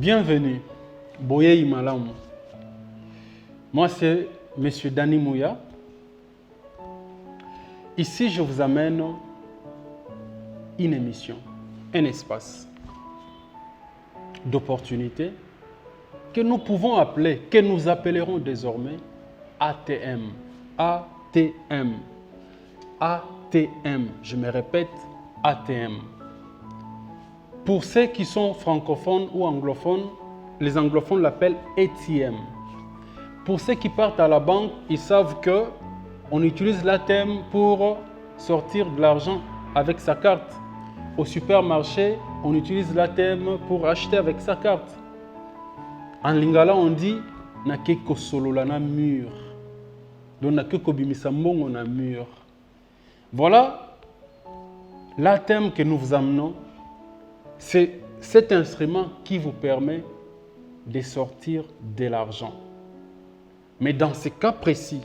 Bienvenue, Boye Imalamu. Moi, c'est M. Dani Mouya. Ici, je vous amène une émission, un espace d'opportunité que nous pouvons appeler, que nous appellerons désormais ATM. ATM. ATM. Je me répète, ATM. Pour ceux qui sont francophones ou anglophones, les anglophones l'appellent ATM. Pour ceux qui partent à la banque, ils savent qu'on utilise l'ATM pour sortir de l'argent avec sa carte. Au supermarché, on utilise l'ATM pour acheter avec sa carte. En lingala, on dit « nakeko solola na mur ». Donc, nakeko bimisa mbongo na mur. Voilà l'ATM que nous vous amenons. C'est cet instrument qui vous permet de sortir de l'argent. Mais dans ce cas précis,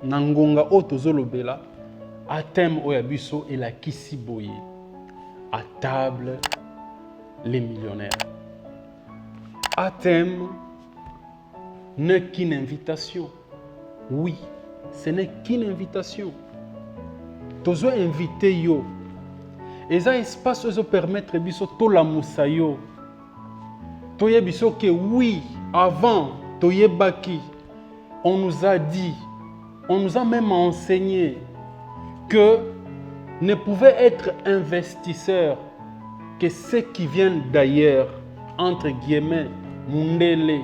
Nangonga Otozolobela, ATM Oyabiso et la Kisiboye, à table les millionnaires. ATM n'est qu'une invitation. Oui, ce n'est qu'une invitation. Tozo invité yo. Et ça espace ozo permettre biso to la musayo. Toye biso que oui, avant toye baki, on nous a dit, on nous a même enseigné que ne pouvaient être investisseurs que ceux qui viennent d'ailleurs, entre guillemets, mundele,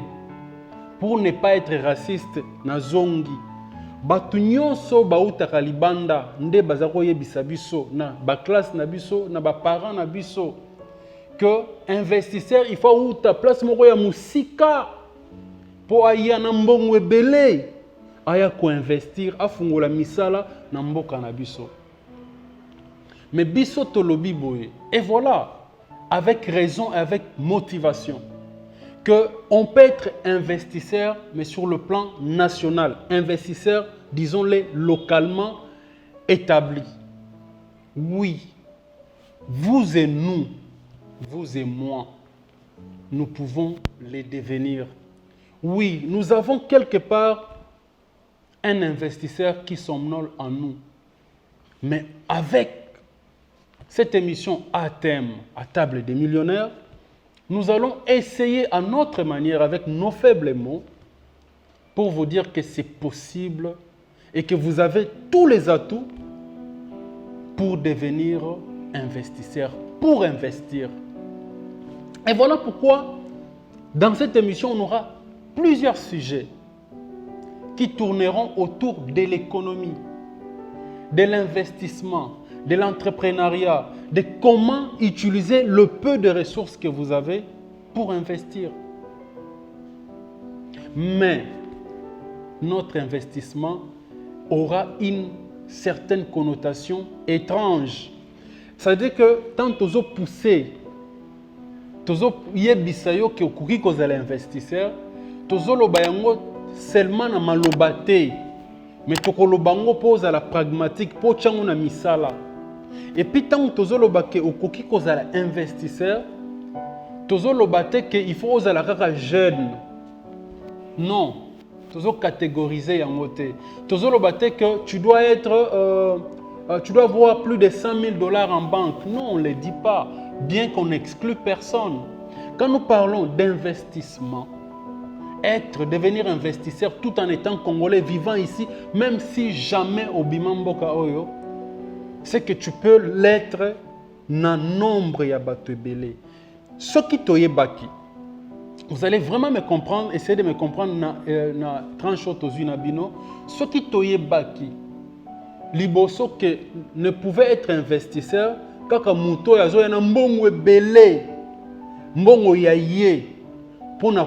pour ne pas être raciste, nazongi. Batu nyonso bautaka libanda nde bazako yebisa biso na ba classe na biso na ba parents na biso que investisseur il faut outa place moko ya musika po aya na mbongo ebele aya ko investir afungola misala na mboka na biso. Mais biso tolobi boye et voilà avec raison et avec motivation que on peut être investisseur, mais sur le plan national, investisseur, disons-les, localement établi. Oui, vous et nous, vous et moi, nous pouvons les devenir. Oui, nous avons quelque part un investisseur qui somnole en nous. Mais avec cette émission à thème, à table des millionnaires, nous allons essayer à notre manière, avec nos faibles mots, pour vous dire que c'est possible et que vous avez tous les atouts pour devenir investisseur, pour investir. Et voilà pourquoi, dans cette émission, on aura plusieurs sujets qui tourneront autour de l'économie, de l'investissement, de l'entrepreneuriat, de comment utiliser le peu de ressources que vous avez pour investir. Mais notre investissement aura une certaine connotation étrange. C'est-à-dire que tant que vous poussez, vous yebisayo que vous allez investisseur, vous allez seulement na malobate, mais tokolobango pose à la pragmatique, pour chango na misala. Et puis tant que vous allez investisseur, il faut oser la jeune. Non, tu dois catégoriser en côté. Que tu dois être, tu dois avoir plus de 100 000 $ en banque. Non, on ne le dit pas, bien qu'on n'exclue personne. Quand nous parlons d'investissement, devenir investisseur tout en étant congolais vivant ici, même si jamais au Bimamboka Oyo, c'est que tu peux l'être dans nombre ya bato ebele. Ce qui toye baki, vous allez vraiment me comprendre, essayez de me comprendre na tranche aux unabino. Ce qui toye baki, liboso que ne pouvait être investisseur, kaka muto ya zo na mbongo ebele, mbongo ya ye, pona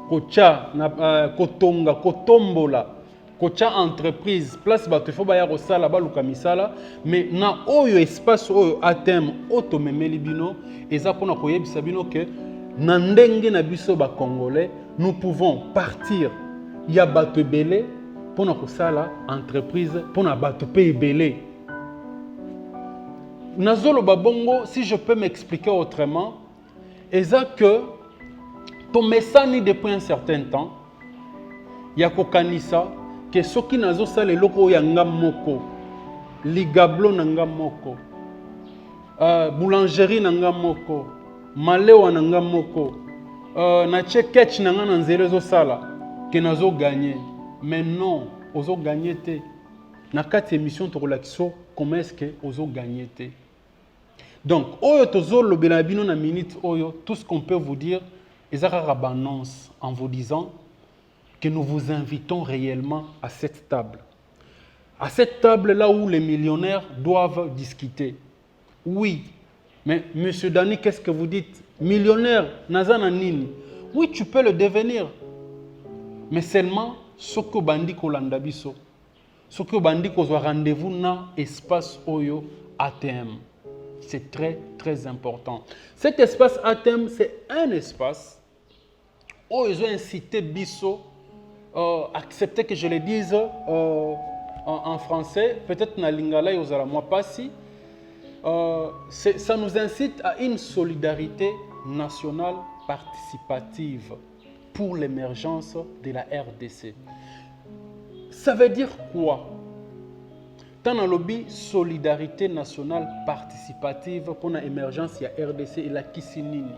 kocha na kotonga kotombola. Kocha entreprise, place bato faut baya kosala baluka misala, mais na oyo espace oyo ATM otomemeli bino eza pona koyebisa bino que na ndenge na biso ba congolais nous pouvons partir ya bato ebele pona kosala entreprise pona bato pe ebele. Nazolo babongo, si je peux m'expliquer autrement, eza que tomesani depuis un certain temps, ya kokanisa que soki nazosala eloko oyo ya nga moko, ligablo na nga moko, boulangerie na nga moko, malewa na nga moko, na tie ketch na nga na nzela ezosala ke nazo gagner. Mais non, ozo gagner te. Na kati émission tokolakisa comment est-ce que ozo gagner te. Donc, oyo tozo lobela bino na minute oyo, tout ce qu'on peut vous dire, ezaka annonce en vous disant que nous vous invitons réellement à cette table. À cette table là où les millionnaires doivent discuter. Oui, mais monsieur Dani, qu'est-ce que vous dites? Millionnaire, nazana nini? Oui, tu peux le devenir. Mais seulement ce que bandi kolanda biso. Ce que bandi kozwa rendez-vous na espace oyo ATM. C'est très très important. Cet espace ATM, c'est un espace où ils ont incité biso, accepter que je le dise en français, peut-être na lingala yozala moi pas si. Ça nous incite à une solidarité nationale participative pour l'émergence de la RDC. Ça veut dire quoi? Dans le lobby solidarité nationale participative pour l'émergence de la RDC et la Kissinini.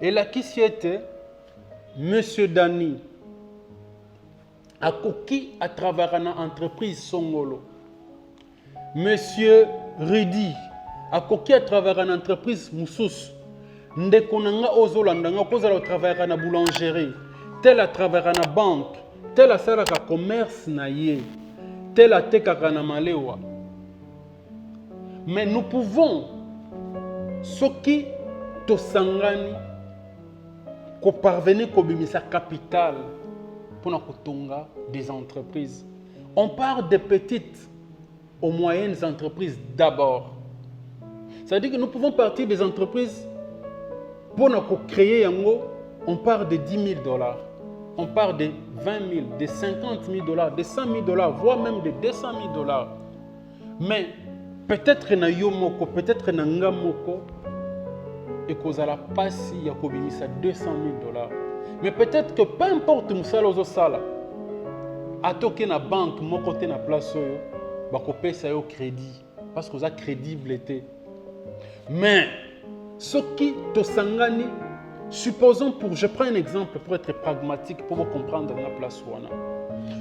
Et la Kissi était Monsieur Dani Akoki à travers une entreprise Songolo. Monsieur Ridi Akoki à travers une entreprise Moussous. Ndekonanga Ozolandanga kozala à travers une boulangerie, tel à travers une banque, tel à salaka commerce na ye, tel à tekaka na malewa. Mais nous pouvons soki tosangani ko parvenir ko bimisa capital pour na kotonga des entreprises. On part des petites aux moyennes entreprises d'abord. C'est-à-dire que nous pouvons partir des entreprises pour créer yango, on part de 10 000 $, on part de 20 000, de 50 000 $, de 100 000 $, voire même de 200 000 $. Mais peut-être na yo moko, peut-être na nga moko, et kozala pasi ya kobimisa 200 000 $. Mais peut-être que peu importe musala ozo sala, atoke na banque moko te na place oyo, bakopesa yo crédit parce que oza crédible te. Mais ce qui te sangani, supposons je prends un exemple pour être pragmatique, pour vous comprendre la place wana.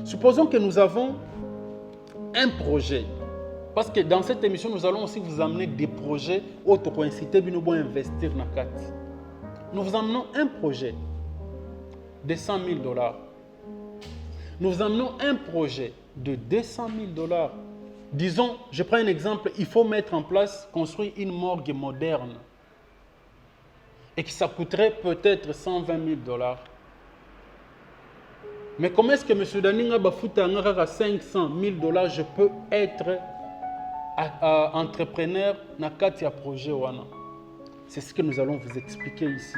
Supposons que nous avons un projet. Parce que dans cette émission, nous allons aussi vous amener des projets où tu peux inciter à investir dans la carte. Nous vous amenons un projet de 100 000 $. Nous vous amenons un projet de 200 000 $. Disons, je prends un exemple, il faut mettre en place, construire une morgue moderne. Et que ça coûterait peut-être 120 000 $. Mais comment est-ce que M. Daninga Bafuta à 500 000 $, je peux être entrepreneur dans Katia projet wana? C'est ce que nous allons vous expliquer ici.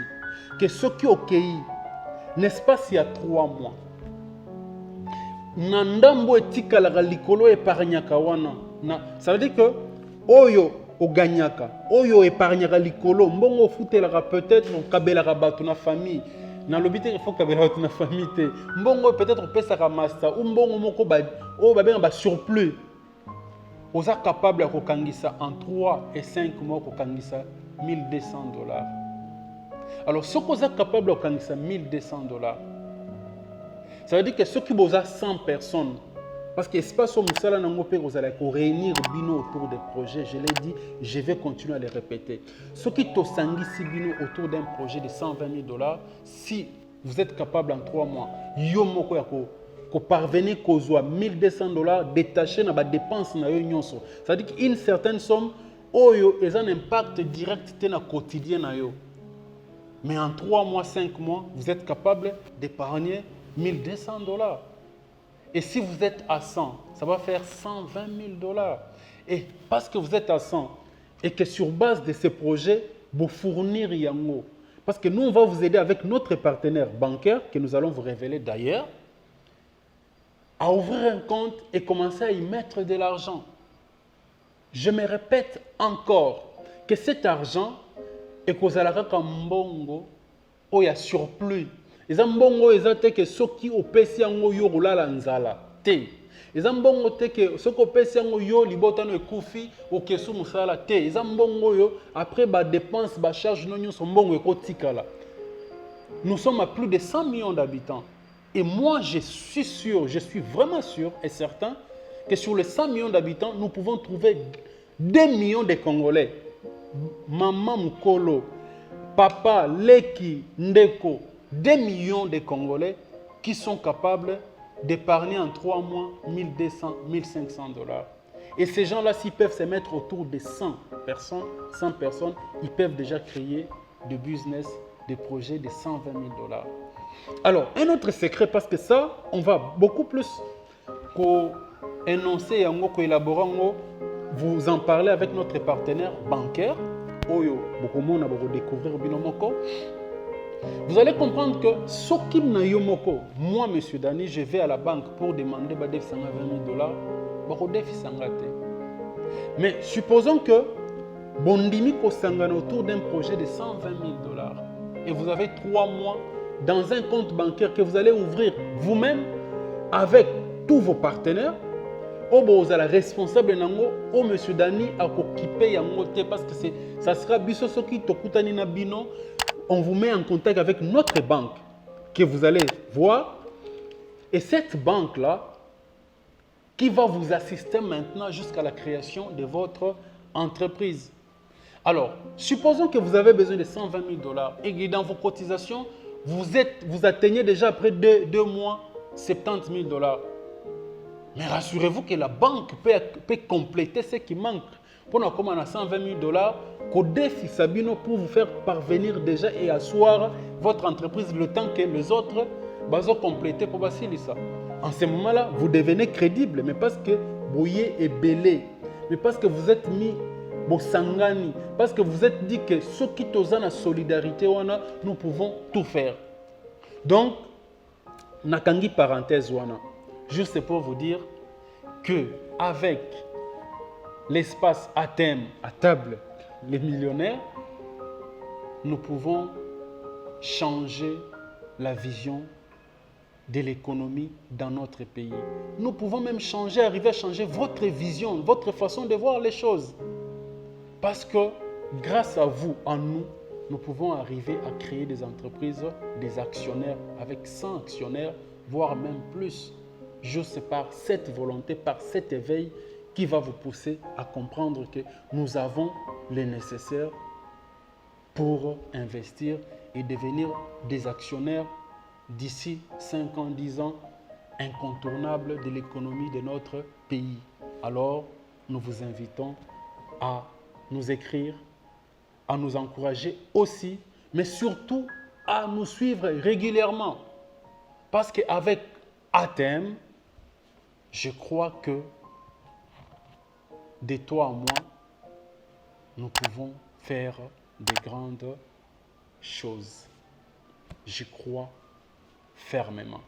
Que ce qui est OK, n'est-ce pas s'il y a 3 mois, Nandambo etika la likolo épargnaka wana. Ça veut dire que Oyo oganyaka, Oyo épargnaka likolo, mbongo futelaka peut-être on kabelaka bato na famille. Na lobité il faut kabela bato na famille te. Mbongo peut-être pesaka master ou mbongo moko ba o ba benga ba surplus. Oza capable de kokangisa en 3 et 5 mois kokangisa 1 200 $. Alors ce qu'on est capable de kokangisa 1 200 $. Ça veut dire que ceux qui ont 100 personnes, parce que l'espace où nous allons réunir bino autour des projets, je l'ai dit, je vais continuer à les répéter. Ceux qui ont 100 bino autour d'un projet de 120 000 $, si vous êtes capable en 3 mois, vous parvenez à 1 200 $ détachés dans les dépenses. Ça veut dire qu'une certaine somme, a un impact direct dans le quotidien. Mais en 3 mois, 5 mois, vous êtes capable d'épargner 1 200 $. Et si vous êtes à 100, ça va faire 120 000 $. Et parce que vous êtes à 100, et que sur base de ces projets, vous fournir Yango. Parce que nous, on va vous aider avec notre partenaire bancaire, que nous allons vous révéler d'ailleurs, à ouvrir un compte et commencer à y mettre de l'argent. Je me répète encore que cet argent est causé à la mbongo oyo ya surplus. Eza mbongo eza te ke soki opesi yango yo kolala nzala te. Eza mbongo te ke soki opesi yango yo libotano ekufi okesu mosala te. Eza mbongo yo après ba dépense ba charge no nyonso mbongo ekotikala. Nous sommes à plus de 100 millions d'habitants. Et moi, je suis sûr, je suis vraiment sûr et certain que sur les 100 millions d'habitants, nous pouvons trouver 2 millions de Congolais. Maman Mukolo, papa, Leki, Ndeko, 2 millions de Congolais qui sont capables d'épargner en 3 mois 1200, 1500 dollars. Et ces gens-là, s'ils peuvent se mettre autour de 100 personnes, ils peuvent déjà créer des business, des projets de 120 000 dollars. Alors, un autre secret, parce que ça, on va beaucoup plus énoncer, élaborer, vous en parler avec notre partenaire bancaire. Oyo, beaucoup de monde va découvrir Binomoko. Vous allez comprendre que Sokim na Yomoko, moi, monsieur Dani, je vais à la banque pour demander 20 000 dollars. Mais supposons que Bondimi Kosangana autour d'un projet de 120 000 dollars et vous avez 3 mois dans un compte bancaire que vous allez ouvrir vous-même avec tous vos partenaires. Vous êtes responsable de monsieur Dani à occuper parce que ça sera bisosoki tokutani na bino. On vous met en contact avec notre banque que vous allez voir. Et cette banque-là qui va vous assister maintenant jusqu'à la création de votre entreprise. Alors, supposons que vous avez besoin de 120 000 dollars et que dans vos cotisations, vous atteignez déjà après 2 mois 70 000 dollars. Mais rassurez-vous que la banque peut compléter ce qui manque. Pour nous commander à 120 000 dollars, pour vous faire parvenir déjà et asseoir votre entreprise le temps que les autres vont compléter pour ça. En ce moment-là, vous devenez crédible, mais parce que Boye est belé, mais parce que vous êtes mis Bosangani, parce que vous êtes dit que ce qui est en solidarité, nous pouvons tout faire. Donc, Nakangi parenthèse wana, juste pour vous dire que avec l'espace à thème, à table, les millionnaires, nous pouvons changer la vision de l'économie dans notre pays. Nous pouvons même arriver à changer votre vision, votre façon de voir les choses. Parce que grâce à vous, en nous, nous pouvons arriver à créer des entreprises, des actionnaires, avec 100 actionnaires, voire même plus. Juste par cette volonté, par cet éveil qui va vous pousser à comprendre que nous avons le nécessaire pour investir et devenir des actionnaires d'ici 5 ans, 10 ans, incontournables de l'économie de notre pays. Alors, nous vous invitons à nous écrire, à nous encourager aussi, mais surtout à nous suivre régulièrement. Parce qu'avec ATM, je crois que de toi à moi, nous pouvons faire de grandes choses. Je crois fermement.